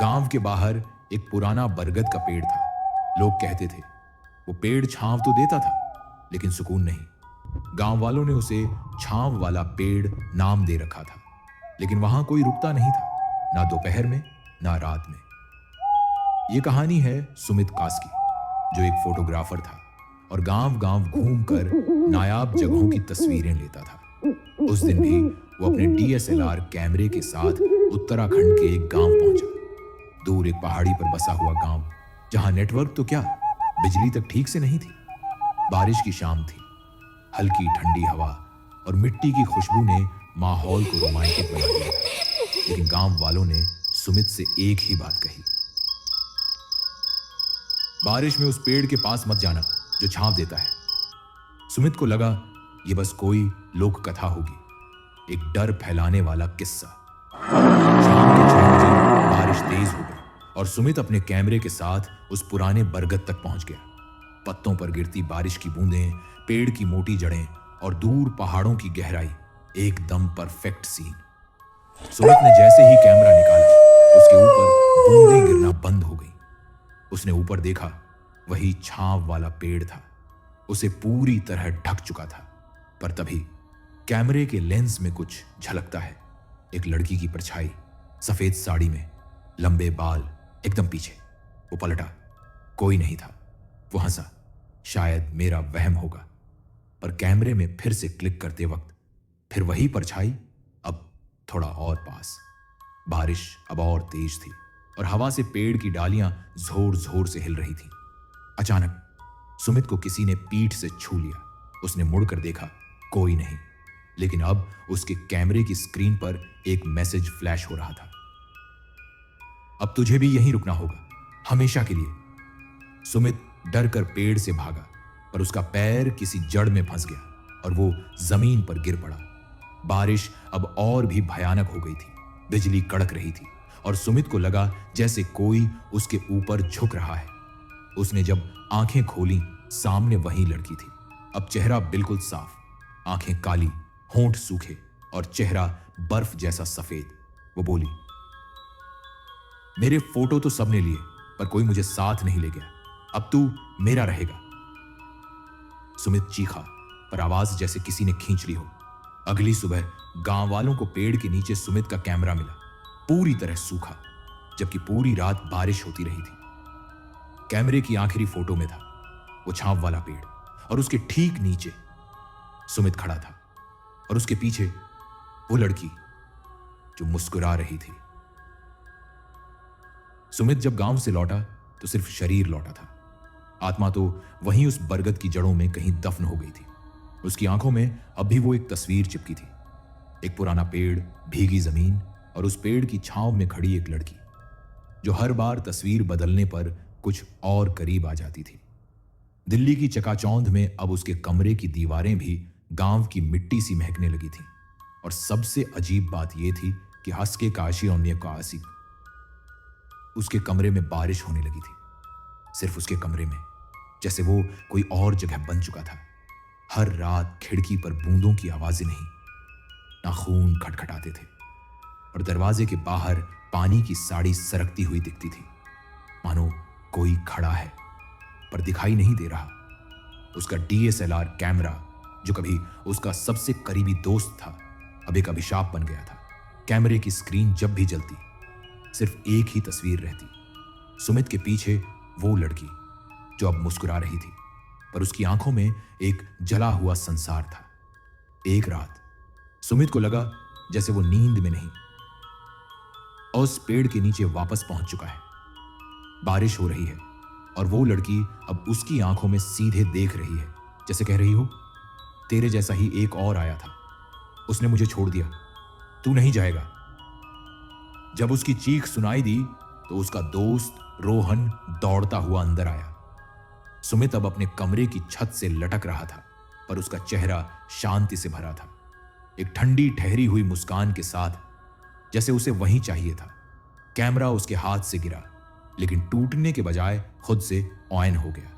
गांव के बाहर एक पुराना बरगद का पेड़ था। लोग कहते थे वो पेड़ छांव तो देता था, लेकिन सुकून नहीं। गांव वालों ने उसे छांव वाला पेड़ नाम दे रखा था, लेकिन वहां कोई रुकता नहीं था, ना दोपहर में ना रात में। ये कहानी है सुमित कास की, जो एक फोटोग्राफर था और गांव गांव घूमकर नायाब जगहों की तस्वीरें लेता था। उस दिन भी वो अपने डीएसएलआर कैमरे के साथ उत्तराखंड के एक गांव पहुंचा। दूर एक पहाड़ी पर बसा हुआ गांव, जहां नेटवर्क तो क्या, बिजली तक ठीक से नहीं थी। बारिश की शाम थी। हल्की ठंडी हवा और मिट्टी की खुशबू ने माहौल को रोमांटिक बना दिया था। लेकिन गांव वालों ने सुमित से एक ही बात कही, बारिश में उस पेड़ के पास मत जाना जो छांव देता है। सुमित को लगा ये बस कोई लोक कथा होगी, एक डर फैलाने वाला किस्सा। शाम के 6 बजे बारिश तेज हो गई और सुमित अपने कैमरे के साथ उस पुराने बरगद तक पहुंच गया। पत्तों पर गिरती बारिश की बूंदें, पेड़ की मोटी जड़ें और दूर पहाड़ों की गहराई, एकदम परफेक्ट सीन। सुमित ने जैसे ही कैमरा निकाला, उसके ऊपर बूंदें गिरना बंद हो गई। उसने ऊपर देखा, वही छांव वाला पेड़ था। उसे पूरी तरह ढक चुका था। पर तभी कैमरे के लेंस में कुछ झलकता है। एक लड़की की परछाई, सफेद साड़ी में, लंबे बाल, एकदम पीछे। वो पलटा, कोई नहीं था। वो हंसा, शायद मेरा वहम होगा। पर कैमरे में फिर से क्लिक करते वक्त फिर वही परछाई, अब थोड़ा और पास। बारिश अब और तेज थी और हवा से पेड़ की डालियां जोर जोर से हिल रही थी। अचानक सुमित को किसी ने पीठ से छू लिया। उसने मुड़कर देखा, कोई नहीं। लेकिन अब उसके कैमरे की स्क्रीन पर एक मैसेज फ्लैश हो रहा था, अब तुझे भी यहीं रुकना होगा, हमेशा के लिए। सुमित डर कर पेड़ से भागा, पर उसका पैर किसी जड़ में फंस गया और वो जमीन पर गिर पड़ा। बारिश अब और भी भयानक हो गई थी। बिजली कड़क रही थी और सुमित को लगा जैसे कोई उसके ऊपर झुक रहा है। उसने जब आंखें खोली, सामने वही लड़की थी। अब चेहरा बिल्कुल साफ, आंखें काली, होंठ सूखे और चेहरा बर्फ जैसा सफेद। वो बोली, मेरे फोटो तो सबने लिए, पर कोई मुझे साथ नहीं ले गया। अब तू मेरा रहेगा। सुमित चीखा, पर आवाज जैसे किसी ने खींच ली हो। अगली सुबह गांव वालों को पेड़ के नीचे सुमित का कैमरा मिला, पूरी तरह सूखा, जबकि पूरी रात बारिश होती रही थी। कैमरे की आखिरी फोटो में था वो छांव वाला पेड़ और उसके ठीक नीचे सुमित खड़ा था और उसके पीछे वो लड़की जो मुस्कुरा रही थी। सुमित जब गांव से लौटा तो सिर्फ शरीर लौटा था। आत्मा तो वहीं उस बरगद की जड़ों में कहीं दफन हो गई थी। उसकी आंखों में अब भी वो एक तस्वीर चिपकी थी, एक पुराना पेड़, भीगी जमीन और उस पेड़ की छांव में खड़ी एक लड़की, जो हर बार तस्वीर बदलने पर कुछ और करीब आ जाती थी। दिल्ली की चकाचौंध में अब उसके कमरे की दीवारें भी गांव की मिट्टी सी महकने लगी थीं। और सबसे अजीब बात यह थी कि हंस के काशी और काशी, उसके कमरे में बारिश होने लगी थी। सिर्फ उसके कमरे में, जैसे वो कोई और जगह बन चुका था। हर रात खिड़की पर बूंदों की आवाजें नहीं, नाखून खटखटाते थे और दरवाजे के बाहर पानी की साड़ी सरकती हुई दिखती थी, मानो कोई खड़ा है पर दिखाई नहीं दे रहा। उसका डीएसएलआर कैमरा, जो कभी उसका सबसे करीबी दोस्त था, अब एक अभिशाप बन गया था। कैमरे की स्क्रीन जब भी जलती, सिर्फ एक ही तस्वीर रहती, सुमित के पीछे वो लड़की जो अब मुस्कुरा रही थी, पर उसकी आंखों में एक जला हुआ संसार था। एक रात सुमित को लगा जैसे वो नींद में नहीं और उस पेड़ के नीचे वापस पहुंच चुका है। बारिश हो रही है और वो लड़की अब उसकी आंखों में सीधे देख रही है, जैसे कह रही हो, तेरे जैसा ही एक और आया था, उसने मुझे छोड़ दिया, तू नहीं जाएगा। जब उसकी चीख सुनाई दी तो उसका दोस्त रोहन दौड़ता हुआ अंदर आया। सुमित अब अपने कमरे की छत से लटक रहा था, पर उसका चेहरा शांति से भरा था, एक ठंडी ठहरी हुई मुस्कान के साथ, जैसे उसे वहीं चाहिए था। कैमरा उसके हाथ से गिरा, लेकिन टूटने के बजाय खुद से ऑन हो गया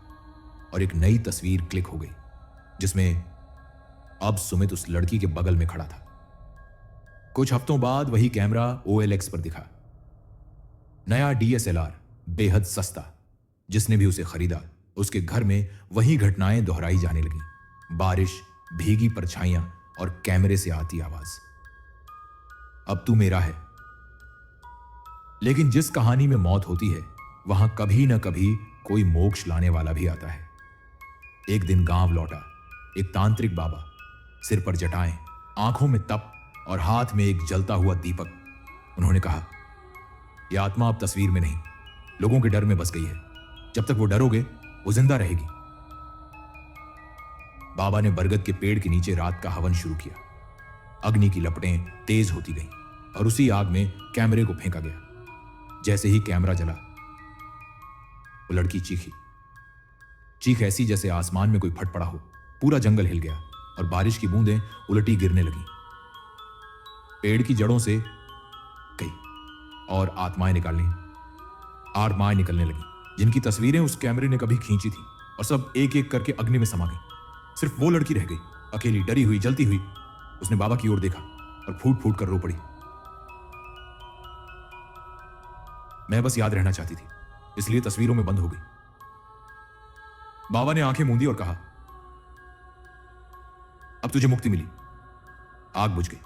और एक नई तस्वीर क्लिक हो गई, जिसमें अब सुमित उस लड़की के बगल में खड़ा था। कुछ हफ्तों बाद वही कैमरा OLX पर दिखा। नया डीएसएलआर बेहद सस्ता। जिसने भी उसे खरीदा उसके घर में वही घटनाएं दोहराई जाने लगी। बारिश, भीगी परछाइयां और कैमरे से आती आवाज, अब तू मेरा है। लेकिन जिस कहानी में मौत होती है वहां कभी न कभी कोई मोक्ष लाने वाला भी आता है। एक दिन गांव लौटा एक तांत्रिक बाबा, सिर पर जटाएं, आंखों में तप और हाथ में एक जलता हुआ दीपक। उन्होंने कहा, यह आत्मा अब तस्वीर में नहीं, लोगों के डर में बस गई है। जब तक वो डरोगे वो जिंदा रहेगी। बाबा ने बरगद के पेड़ के नीचे रात का हवन शुरू किया। अग्नि की लपटें तेज होती गईं और उसी आग में कैमरे को फेंका गया। जैसे ही कैमरा जला, वो लड़की चीखी। चीख ऐसी जैसे आसमान में कोई फट पड़ा हो। पूरा जंगल हिल गया और बारिश की बूंदें उलटी गिरने लगी। पेड़ की जड़ों से कई और आत्माएं निकलने लगी, जिनकी तस्वीरें उस कैमरे ने कभी खींची थी, और सब एक एक करके अग्नि में समा गई। सिर्फ वो लड़की रह गई, अकेली, डरी हुई, जलती हुई। उसने बाबा की ओर देखा और फूट फूट कर रो पड़ी। मैं बस याद रहना चाहती थी, इसलिए तस्वीरों में बंद हो गई। बाबा ने आंखें मूंदी और कहा, अब तुझे मुक्ति मिली। आग बुझ गई,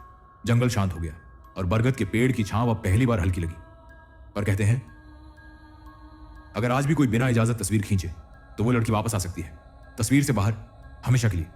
जंगल शांत हो गया और बरगद के पेड़ की छांव अब पहली बार हल्की लगी। पर कहते हैं, अगर आज भी कोई बिना इजाजत तस्वीर खींचे तो वो लड़की वापस आ सकती है, तस्वीर से बाहर, हमेशा के लिए।